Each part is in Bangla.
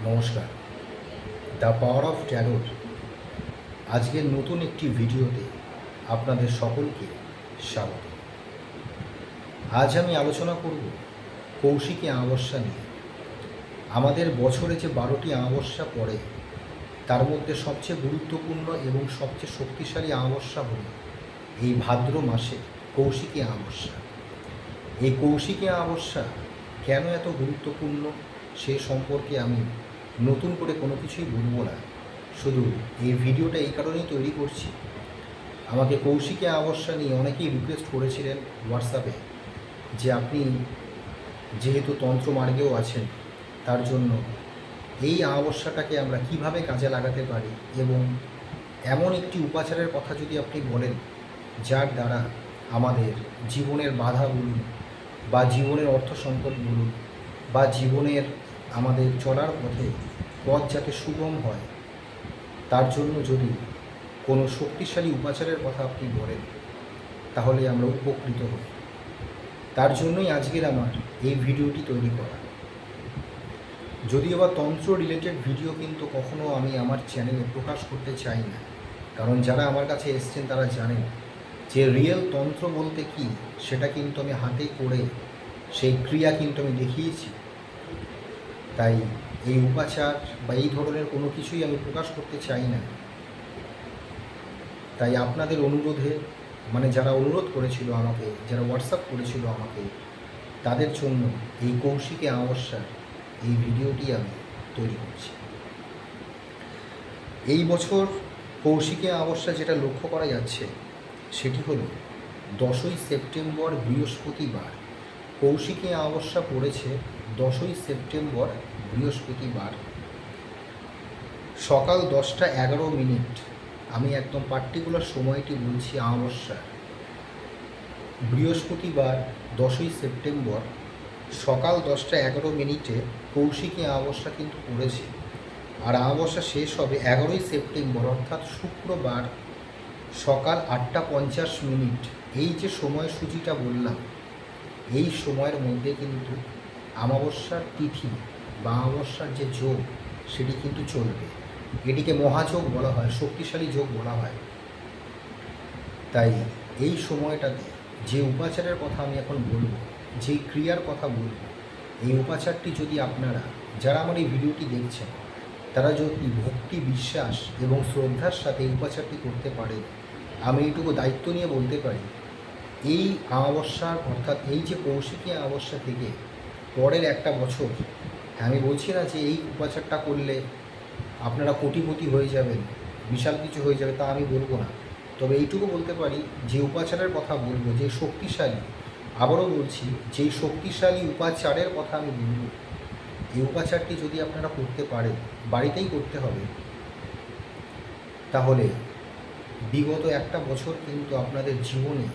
নমস্কার। দ্য পাওয়ার অফ ট্যারোর আজকের নতুন একটি ভিডিওতে আপনাদের সকলকে স্বাগত। আজ আমি আলোচনা করব কৌশিকী অমাবস্যা নিয়ে। আমাদের বছরে যে 12টি অমাবস্যা পড়ে তার মধ্যে সবচেয়ে গুরুত্বপূর্ণ এবং সবচেয়ে শক্তিশালী অমাবস্যা হল এই ভাদ্র মাসে কৌশিকী অমাবস্যা। এই কৌশিকী অমাবস্যা কেন এত গুরুত্বপূর্ণ সে সম্পর্কে আমি নতুন করে কোনো কিছুই বলবো না। শুধু এই ভিডিওটা এই কারণেই তৈরি করছি, আমাকে কৌশিকী অমাবস্যা নিয়ে অনেকেই রিকোয়েস্ট করেছিলেন হোয়াটসঅ্যাপে যে আপনি যেহেতু তন্ত্র মার্গেও আছেন, তার জন্য এই অমাবস্যাটাকে আমরা কিভাবে কাজে লাগাতে পারি এবং এমন একটি উপাচারের কথা যদি আপনি বলেন যার দ্বারা আমাদের জীবনের বাধা বলুন বা জীবনের অর্থ সংকট বলুন বা জীবনের আমাদের চলার পথ যাতে সুগম হয়, তার জন্য যদি কোনো শক্তিশালী উপাচারের কথা আপনি বলেন তাহলে আমরা উপকৃত হই। তার জন্যই আজকের আমার এই ভিডিওটি তৈরি করা। যদিও বা তন্ত্র রিলেটেড ভিডিও কিন্তু কখনো আমি আমার চ্যানেলে প্রকাশ করতে চাই না, কারণ যারা আমার কাছে এসছেন তারা জানেন যে রিয়েল তন্ত্র বলতে কি সেটা কিন্তু আমি হাতে করে সেই ক্রিয়া কিন্তু আমি দেখিয়েছি। তাই এই উপাচার বা এই ধরনের কোনো কিছুই আমি প্রকাশ করতে চাই না। তাই আপনাদের অনুরোধে, যারা অনুরোধ করেছিল আমাকে, যারা হোয়াটসঅ্যাপ করেছিল আমাকে, তাদের জন্য এই কৌশিকী অমাবস্যার এই ভিডিওটি আমি তৈরি করছি। এই বছর কৌশিকী অমাবস্যা যেটা লক্ষ্য করা যাচ্ছে সেটি হলো 10ই সেপ্টেম্বর বৃহস্পতিবার। কৌশিকী অমাবস্যা পড়েছে 10ই সেপ্টেম্বর বৃহস্পতিবার সকাল 10টা 11 মিনিট। আমি একদম পার্টিকুলার সময়টি বলছি। অমাবস্যা বৃহস্পতিবার 10ই সেপ্টেম্বর সকাল 10টা 11 মিনিটে কৌশিকী অমাবস্যা কিন্তু পড়েছে। আর অমাবস্যা শেষ হবে 11ই সেপ্টেম্বর অর্থাৎ শুক্রবার সকাল 8টা 50 মিনিট। এই যে সময়সূচিটা বললাম, এই সময়ের মধ্যে কিন্তু অমাবস্যার তিথি বা অমাবস্যার যে যোগ সেটি কিন্তু চলবে। এটিকে মহাযোগ বলা হয়, শক্তিশালী যোগ বলা হয়। তাই এই সময়টাতে যে উপাচারের কথা আমি এখন বলবো, যেই ক্রিয়ার কথা বলবো, এই উপাচারটি যদি আপনারা, যারা আমার এই ভিডিওটি দেখছেন, তারা যদি ভক্তি, বিশ্বাস এবং শ্রদ্ধার সাথে এই উপাচারটি করতে পারে, আমি এইটুকু দায়িত্ব নিয়ে বলতে পারি এই অমাবস্যার অর্থাৎ এই যে কৌশিকী অমাবস্যা থেকে পরের একটা বছর, আমি বলছি না যে এই উপাচারটা করলে আপনারা কোটিপতি হয়ে যাবেন, বিশাল কিছু হয়ে যাবে, তা আমি বলবো না। তবে এইটুকু বলতে পারি যে উপাচারের কথা বলবো, যে শক্তিশালী, আবারও বলছি, যেই শক্তিশালী উপাচারের কথা আমি বলবো, এই উপাচারটি যদি আপনারা করতে পারেন, বাড়িতেই করতে হবে, তাহলে বিগত একটা বছর কিন্তু আপনাদের জীবনে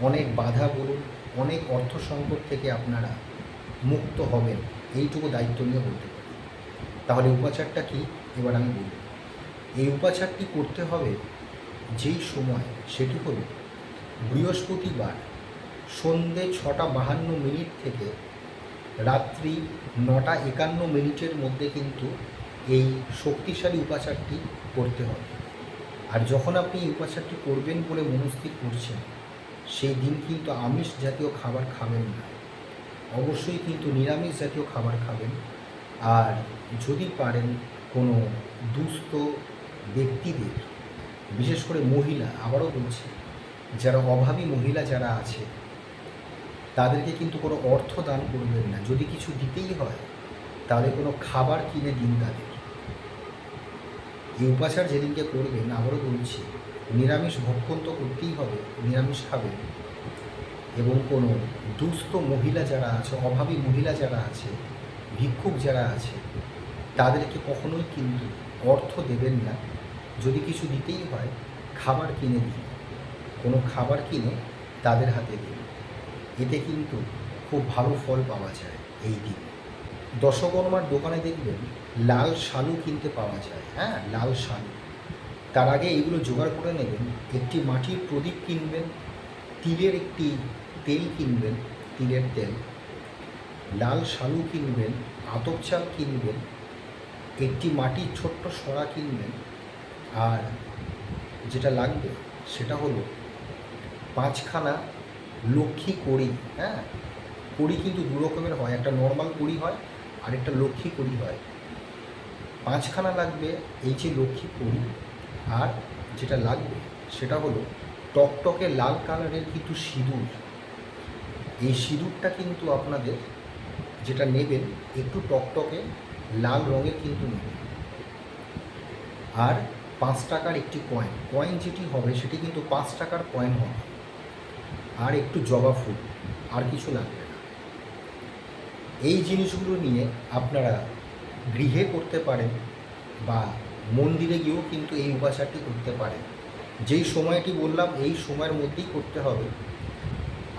অনেক বাধা বলুন, অনেক অর্থ সংকট থেকে আপনারা মুক্ত হবেন। এইটুকু দায়িত্ব নিয়ে বলতে পারি। তাহলে উপাচারটা কি এবার আমি বলব। এই উপাচারটি করতে হবে যেই সময়, সেটি হলো বৃহস্পতিবার সন্ধ্যে 6টা 52 মিনিট থেকে রাত্রি 9টা 51 মিনিটের মধ্যে কিন্তু এই শক্তিশালী উপাচারটি করতে হবে। আর যখন আপনি এই উপাচারটি করবেন বলে মনস্থির করছেন, সেই দিন কিন্তু আমিষ জাতীয় খাবার খাবেন না, অবশ্যই কিন্তু নিরামিষ জাতীয় খাবার খাবেন। আর যদি পারেন কোনো দুস্থ ব্যক্তিদের, বিশেষ করে মহিলা, আবারও বলছি, যারা অভাবী মহিলা যারা আছে তাদেরকে কিন্তু কোনো অর্থ দান করবেন না। যদি কিছু দিতেই হয় তাহলে কোনো খাবার কিনে দিন তাদের। এই উপাচার যেদিনকে করবেন, আবারও বলছি, নিরামিষ ভক্ষণ তো করতেই হবে, নিরামিষ খাবেন। এবং কোনো দুস্থ মহিলা যারা আছে, অভাবী মহিলা যারা আছে, ভিক্ষুক যারা আছে, তাদেরকে কখনোই কিন্তু অর্থ দেবেন না। যদি কিছু দিতেই হয় খাবার কিনে দিন, কোনো খাবার কিনে তাদের হাতে দিন। এতে কিন্তু খুব ভালো ফল পাওয়া যায়। এই দিন দশকর্মার দোকানে দেখবেন লাল শালু কিনতে পাওয়া যায়। হ্যাঁ, লাল শালু। তার আগে এইগুলো জোগাড় করে নেবেন। একটি মাটির প্রদীপ কিনবেন, তিলের একটি তেল কিনবেন, তিলের তেল, লাল শালু কিনবেন, আতপ চাল কিনবেন, একটি মাটির ছোট্ট সরা কিনবেন, আর যেটা লাগবে সেটা হলো 5খানা লক্ষ্মী কড়ি। হ্যাঁ, কড়ি কিন্তু দু রকমের হয়, একটা নর্মাল কড়ি হয় আর একটা লক্ষ্মী কড়ি হয়। 5খানা লাগবে এই যে লক্ষ্মী কড়ি। আর যেটা লাগবে সেটা হলো টকটকে লাল কালারের কিন্তু সিঁদুর। এই সিঁদুরটা কিন্তু আপনাদের যেটা নেবেন একটু টকটকে লাল রঙের কিন্তু নেবেন। আর 5 টাকার একটি কয়েন যেটি হবে সেটি কিন্তু 5 টাকার কয়েন হবে। আর একটু জবা ফুল, আর কিছু লাগবে না। এই জিনিসগুলো নিয়ে আপনারা গৃহে করতে পারেন বা মন্দিরে গিয়েও কিন্তু এই উপাচারটি করতে পারেন। যেই সময়টি বললাম এই সময়ের মধ্যেই করতে হবে।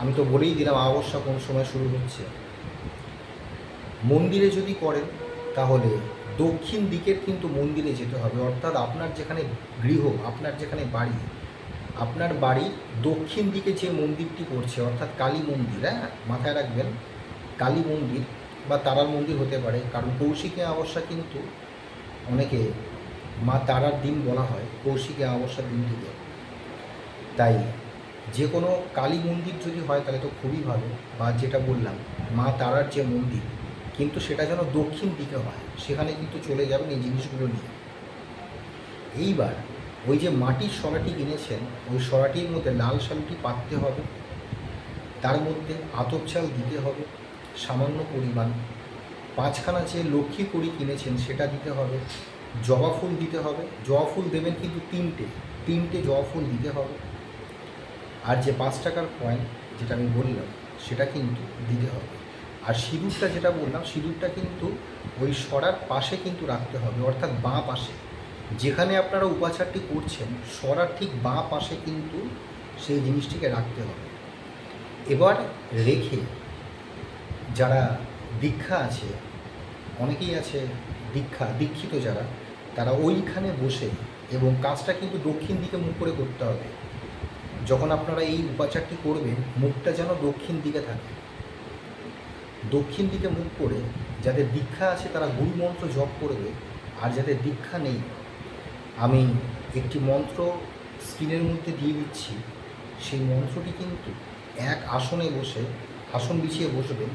আমি তো বলেই দিলাম অমাবস্যা কোন সময় শুরু হচ্ছে। মন্দিরে যদি করেন তাহলে দক্ষিণ দিকের কিন্তু মন্দিরে যেতে হবে, অর্থাৎ আপনার যেখানে গৃহ, আপনার যেখানে বাড়ি, আপনার বাড়ির দক্ষিণ দিকে যে মন্দিরটি পড়ছে অর্থাৎ কালী মন্দির, হ্যাঁ মাথায় রাখবেন, কালী মন্দির বা তারার মন্দির হতে পারে। কারণ কৌশিকী অমাবস্যা কিন্তু অনেকে মা তারার দিন বলা হয় কৌশিকী অমাবস্যার দিনটিকে। তাই যে কোনো কালী মন্দির যদি হয় তাহলে তো খুবই ভালো, বা যেটা বললাম মা তারার যে মন্দির, কিন্তু সেটা যেন দক্ষিণ দিকে হয়, সেখানে কিন্তু চলে যাবেন এই জিনিসগুলো নিয়ে। এইবার ওই যে মাটির সরাটি কিনেছেন ওই সরাটির মধ্যে লাল শালটি পাততে হবে, তার মধ্যে আতপ চাল দিতে হবে সামান্য পরিমাণ, 5খানা যে লক্ষ্মী কড়ি কিনেছেন সেটা দিতে হবে, জবা ফুল দিতে হবে। জবা ফুল দেবেন কিন্তু তিনটে জবা ফুল দিতে হবে। আর যে 5 টাকার কয়েন যেটা আমি বললাম সেটা কিন্তু দিতে হবে। আর সিঁদুরটা যেটা বললাম সিঁদুরটা কিন্তু ওই সরার পাশে কিন্তু রাখতে হবে, অর্থাৎ বাঁ পাশে, যেখানে আপনারা উপাচারটি করছেন সরার ঠিক বাঁ পাশে কিন্তু সেই জিনিসটিকে রাখতে হবে। এবার রেখে যারা দীক্ষা আছে, অনেকেই আছে দীক্ষিত যারা, তারা ওইখানে বসে, এবং কাজটা কিন্তু দক্ষিণ দিকে মুখ করে করতে হবে। যখন আপনারা এই উপাচারটি করবেন মুখটা যেন দক্ষিণ দিকে থাকে, দক্ষিণ দিকে মুখ করে যাদের দীক্ষা আছে তারা গুরু মন্ত্র জপ করবে। আর যাদের দীক্ষা নেই, আমি একটি মন্ত্র স্ক্রিনের মধ্যে দিয়ে দিচ্ছি, সেই মন্ত্রটি কিন্তু এক আসনে বসে, আসন বিছিয়ে বসবেন,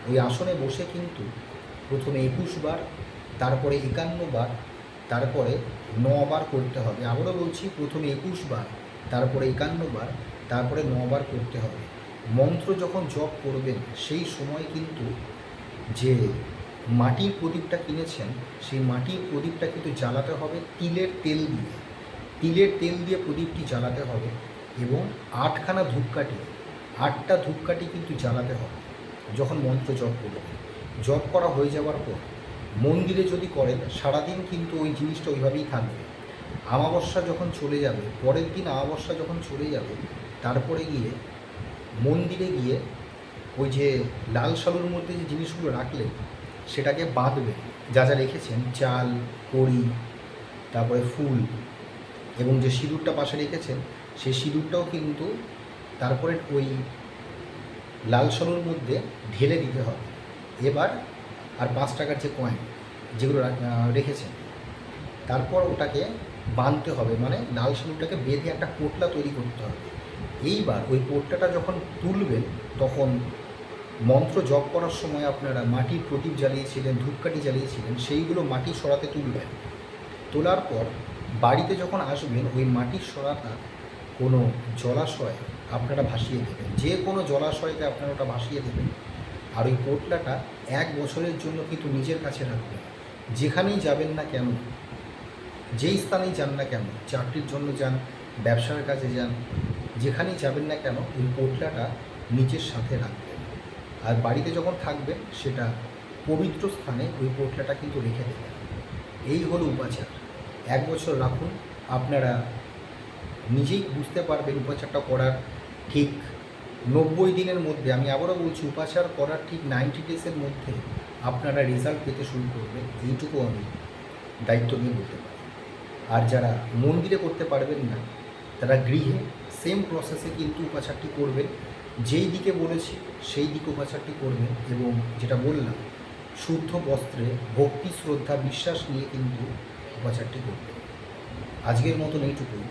ওই আসনে বসে কিন্তু প্রথমে 21 বার, তারপরে 51 বার, তারপরে 9 বার করতে হবে। আবারও বলছি, প্রথমে 21 বার, তারপরে 51 বার, তারপরে 9 বার করতে হবে। মন্ত্র যখন জপ করবেন সেই সময় কিন্তু যে মাটির প্রদীপটা কিনেছেন সেই মাটির প্রদীপটা কিন্তু জ্বালাতে হবে তিলের তেল দিয়ে প্রদীপটি জ্বালাতে হবে, এবং 8খানা ধূপকাঠি, 8টা ধূপকাঠি কিন্তু জ্বালাতে হবে যখন মন্ত্র জপ করবেন। জপ করা হয়ে যাওয়ার পর মন্দিরে যদি করেন সারাদিন কিন্তু ওই জিনিসটা ওইভাবেই থাকবে। অমাবস্যা যখন চলে যাবে, পরের দিন অমাবস্যা যখন চলে যাবে, তারপরে গিয়ে মন্দিরে গিয়ে ওই যে লাল শালুর মধ্যে যে জিনিসগুলো রাখলেন সেটাকে বাঁধবেন, যা যা রেখেছেন, চাল, কড়ি, তারপরে ফুল, এবং যে সিঁদুরটা পাশে রেখেছেন সেই সিঁদুরটাও কিন্তু তারপরে ওই লাল শালুর মধ্যে ঢেলে দিতে হবে। এবার আর 5 টাকার যে কয়েন যেগুলো রেখেছেন, তারপর ওটাকে বাঁধতে হবে, মানে লাল শালুটাকে বেঁধে একটা পোটলা তৈরি করতে হবে। এইবার ওই পোটলাটা যখন তুলবেন তখন মন্ত্র জপ করার সময় আপনারা মাটির প্রদীপ জ্বালিয়েছিলেন, ধূপকাঠি জ্বালিয়েছিলেন, সেইগুলো মাটির সরাতে তুলবেন। তোলার পর বাড়িতে যখন আসবেন ওই মাটির সরাটা কোনো জলাশয় আপনারা ভাসিয়ে দেবেন, যে কোনো জলাশয়তে আপনারা ওটা ভাসিয়ে দেবেন। আর ওই পোটলাটা 1 বছরের জন্য কিন্তু নিজের কাছে রাখবেন। যেখানেই যাবেন না কেন, যেই স্থানেই যান না কেন, চাকরির জন্য যান, ব্যবসার কাজে যান, যেখানেই যাবেন না কেন ওই পোটলাটা নিজের সাথে রাখবেন। আর বাড়িতে যখন থাকবেন সেটা পবিত্র স্থানে ওই পোটলাটা কিন্তু রেখে দেবেন। এই হলো উপাচার। 1 বছর রাখুন, আপনারা নিজেই বুঝতে পারবেন উপাচারটা করার ঠিক 90 দিনের মধ্যে, আমি আবারও বলছি উপাচার করার ঠিক 90 ডেজের মধ্যে আপনারা রেজাল্ট পেতে শুরু করবেন। এইটুকু আমি দায়িত্ব নিয়ে বলতে পারি। আর যারা মন্দিরে করতে পারবেন না তারা গৃহে সেম প্রসেসে কিন্তু উপাচারটি করবেন, যেই দিকে বলেছি সেই দিকে উপাচারটি করবেন। এবং যেটা বললাম শুদ্ধ বস্ত্রে ভক্তি শ্রদ্ধা বিশ্বাস নিয়ে কিন্তু উপাচারটি করবেন। আজকের মতন এইটুকুই।